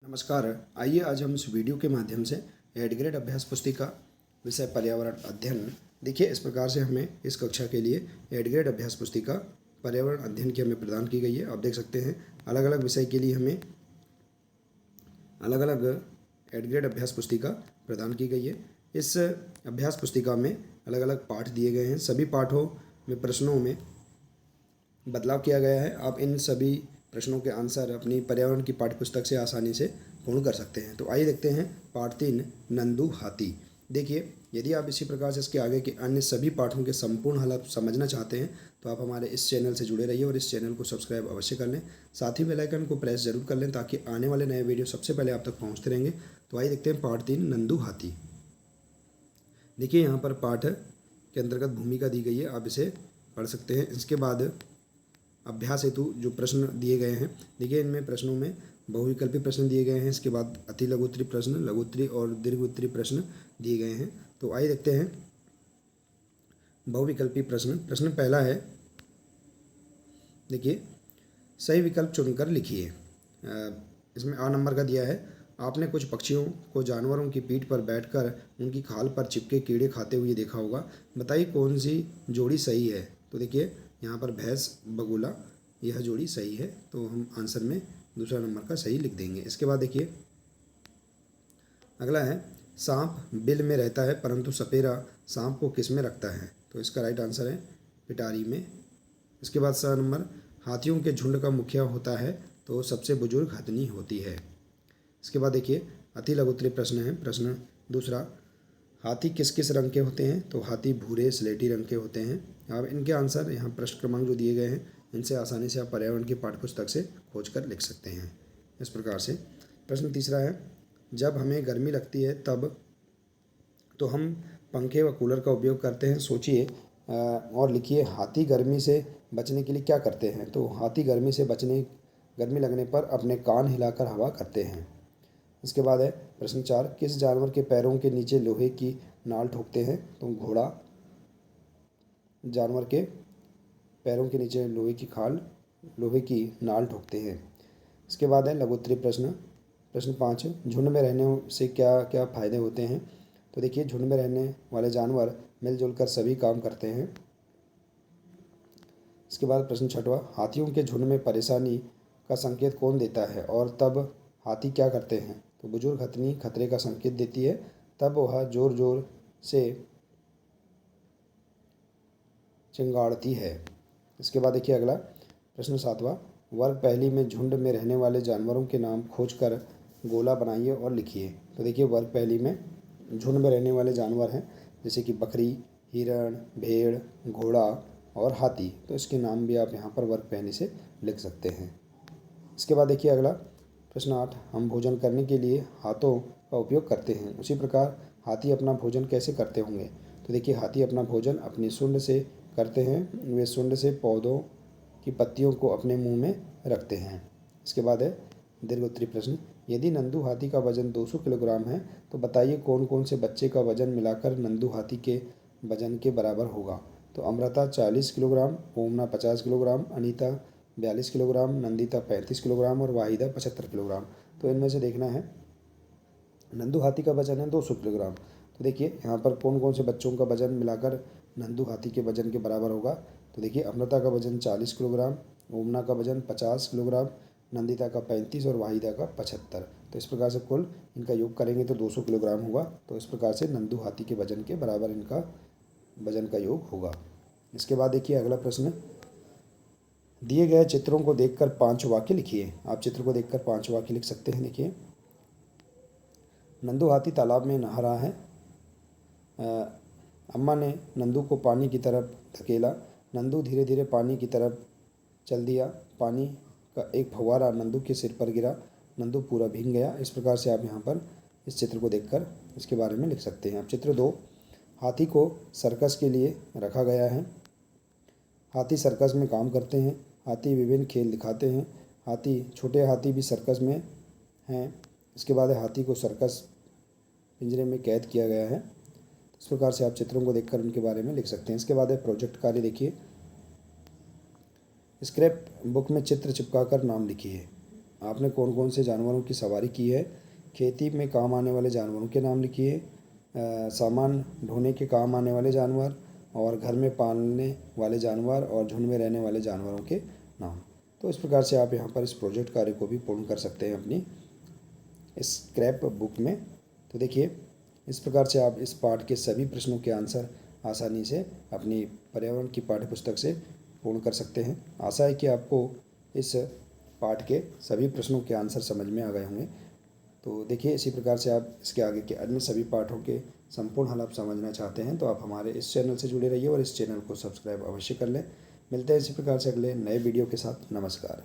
नमस्कार। आइए आज हम इस वीडियो के माध्यम से एड ग्रेड अभ्यास पुस्तिका विषय पर्यावरण अध्ययन। देखिए, इस प्रकार से हमें इस कक्षा के लिए एड ग्रेड अभ्यास पुस्तिका पर्यावरण अध्ययन की हमें प्रदान की गई है। आप देख सकते हैं अलग अलग विषय के लिए हमें अलग अलग एड ग्रेड अभ्यास पुस्तिका प्रदान की गई है। इस अभ्यास पुस्तिका में अलग अलग पाठ दिए गए हैं। सभी पाठों में प्रश्नों में बदलाव किया गया है। आप इन सभी प्रश्नों के आंसर अपनी पर्यावरण की पाठ्यपुस्तक से आसानी से पूर्ण कर सकते हैं। तो आइए देखते हैं पाठ 3, नंदू हाथी। देखिए, यदि आप इसी प्रकार से इसके आगे के अन्य सभी पाठों के संपूर्ण हल आप समझना चाहते हैं तो आप हमारे इस चैनल से जुड़े रहिए और इस चैनल को सब्सक्राइब अवश्य कर लें। साथ ही बेल आइकन को प्रेस जरूर कर लें ताकि आने वाले नए वीडियो सबसे पहले आप तक पहुँचते रहेंगे। तो आइए देखते हैं पाठ 3, नंदू हाथी। देखिए, यहाँ पर पाठ के अंतर्गत भूमिका दी गई है, आप इसे पढ़ सकते हैं। इसके बाद अभ्यास हेतु जो प्रश्न दिए गए हैं, देखिए इनमें प्रश्नों में बहुविकल्पी प्रश्न दिए गए हैं। इसके बाद अति लघु उत्तरीय प्रश्न, लघु उत्तरीय और दीर्घ उत्तरीय प्रश्न दिए गए हैं। तो आइए देखते हैं बहुविकल्पी प्रश्न। प्रश्न पहला है, देखिए सही विकल्प चुनकर लिखिए। इसमें आ नंबर का दिया है, आपने कुछ पक्षियों को जानवरों की पीठ पर बैठकर उनकी खाल पर चिपके कीड़े खाते हुए देखा होगा। बताइए कौन सी जोड़ी सही है। तो देखिए यहाँ पर भैंस बगुला, यह जोड़ी सही है। तो हम आंसर में दूसरा नंबर का सही लिख देंगे। इसके बाद देखिए अगला है, सांप बिल में रहता है परंतु सपेरा सांप को किस में रखता है। तो इसका राइट आंसर है पिटारी में। इसके बाद 7 नंबर, हाथियों के झुंड का मुखिया होता है तो सबसे बुजुर्ग हथनी होती है। इसके बाद देखिए अति लघु उत्तरीय प्रश्न है। प्रश्न दूसरा, हाथी किस किस रंग के होते हैं। तो हाथी भूरे स्लेटी रंग के होते हैं। अब इनके आंसर यहाँ प्रश्न क्रमांक जो दिए गए हैं इनसे आसानी से आप पर्यावरण की पाठ्यपुस्तक से खोज कर लिख सकते हैं इस प्रकार से। प्रश्न तीसरा है, जब हमें गर्मी लगती है तब तो हम पंखे व कूलर का उपयोग करते हैं। सोचिए और लिखिए, हाथी गर्मी से बचने के लिए क्या करते हैं। तो हाथी गर्मी लगने पर अपने कान हिलाकर हवा करते हैं। इसके बाद है प्रश्न 4, किस जानवर के पैरों के नीचे लोहे की नाल ठोकते हैं। तो घोड़ा जानवर के पैरों के नीचे लोहे की नाल ठोकते हैं। इसके बाद है लघु उत्तरीय प्रश्न। प्रश्न 5, झुंड में रहने से क्या क्या फायदे होते हैं। तो देखिए झुंड में रहने वाले जानवर मिलजुल कर सभी काम करते हैं। इसके बाद प्रश्न 6वां, हाथियों के झुंड में परेशानी का संकेत कौन देता है और तब हाथी क्या करते हैं। तो बुजुर्ग हथनी खतरे का संकेत देती है, तब वह जोर जोर से चिंगाड़ती है। इसके बाद देखिए अगला प्रश्न 7वां, वर्ग पहली में झुंड में रहने वाले जानवरों के नाम खोजकर गोला बनाइए और लिखिए। तो देखिए वर्ग पहली में झुंड में रहने वाले जानवर हैं जैसे कि बकरी, हिरण, भेड़, घोड़ा और हाथी। तो इसके नाम भी आप यहाँ पर वर्ग पहली से लिख सकते हैं। इसके बाद देखिए अगला प्रश्न 8, हम भोजन करने के लिए हाथों का उपयोग करते हैं, उसी प्रकार हाथी अपना भोजन कैसे करते होंगे। तो देखिए हाथी अपना भोजन अपनी सूंड से करते हैं। वे सूंड से पौधों की पत्तियों को अपने मुंह में रखते हैं। इसके बाद है दीर्घ उत्तरीय प्रश्न, यदि नंदू हाथी का वजन 200 किलोग्राम है तो बताइए कौन कौन से बच्चे का वजन मिलाकर नंदू हाथी के वजन के बराबर होगा। तो Amrita 40 kilogram, ओमना 50 kilogram, Anita 42 kilogram, Nandita 35 kilogram और वाहिदा 75 किलोग्राम। तो इनमें से देखना है, नंदू हाथी का वजन है 200 किलोग्राम। तो देखिए यहाँ पर कौन कौन से बच्चों का वजन मिलाकर नंदू हाथी के वजन के बराबर होगा। तो देखिए अमृता का वजन 40 किलोग्राम, ओमना का वजन 50 किलोग्राम, नंदिता का 35 और वाहिदा का 75। तो इस प्रकार से कुल इनका योग करेंगे तो 200 किलोग्राम होगा। तो इस प्रकार से नंदू हाथी के वजन के बराबर इनका वजन का योग होगा। इसके बाद देखिए अगला प्रश्न, दिए गए चित्रों को देखकर 5 वाक्य लिखिए। आप चित्र को देखकर 5 वाक्य लिख सकते हैं। देखिए, नंदू हाथी तालाब में नहा रहा है। अम्मा ने नंदू को पानी की तरफ धकेला। नंदू धीरे धीरे पानी की तरफ चल दिया। पानी का एक फव्वारा नंदू के सिर पर गिरा। नंदू पूरा भीग गया। इस प्रकार से आप यहाँ पर इस चित्र को देखकर इसके बारे में लिख सकते हैं। अब चित्र 2, हाथी को सर्कस के लिए रखा गया है। हाथी सर्कस में काम करते हैं। हाथी विभिन्न खेल दिखाते हैं। छोटे हाथी भी सर्कस में हैं। इसके बाद हाथी को सर्कस पिंजरे में कैद किया गया है। इस प्रकार से आप चित्रों को देखकर उनके बारे में लिख सकते हैं। इसके बाद है प्रोजेक्ट कार्य। देखिए, स्क्रैप बुक में चित्र चिपकाकर नाम लिखिए। आपने कौन कौन से जानवरों की सवारी की है। खेती में काम आने वाले जानवरों के नाम लिखिए। सामान ढोने के काम आने वाले जानवर और घर में पालने वाले जानवर और झुंड में रहने वाले जानवरों के नाम। तो इस प्रकार से आप यहाँ पर इस प्रोजेक्ट कार्य को भी पूर्ण कर सकते हैं अपनी स्क्रैप बुक में। तो देखिए, इस प्रकार से आप इस पाठ के सभी प्रश्नों के आंसर आसानी से अपनी पर्यावरण की पाठ्य पुस्तक से पूर्ण कर सकते हैं। आशा है कि आपको इस पाठ के सभी प्रश्नों के आंसर समझ में आ गए होंगे। तो देखिए, इसी प्रकार से आप इसके आगे के अन्य सभी पाठों के संपूर्ण हल आप समझना चाहते हैं तो आप हमारे इस चैनल से जुड़े रहिए और इस चैनल को सब्सक्राइब अवश्य कर लें। मिलते हैं इसी प्रकार से अगले नए वीडियो के साथ। नमस्कार।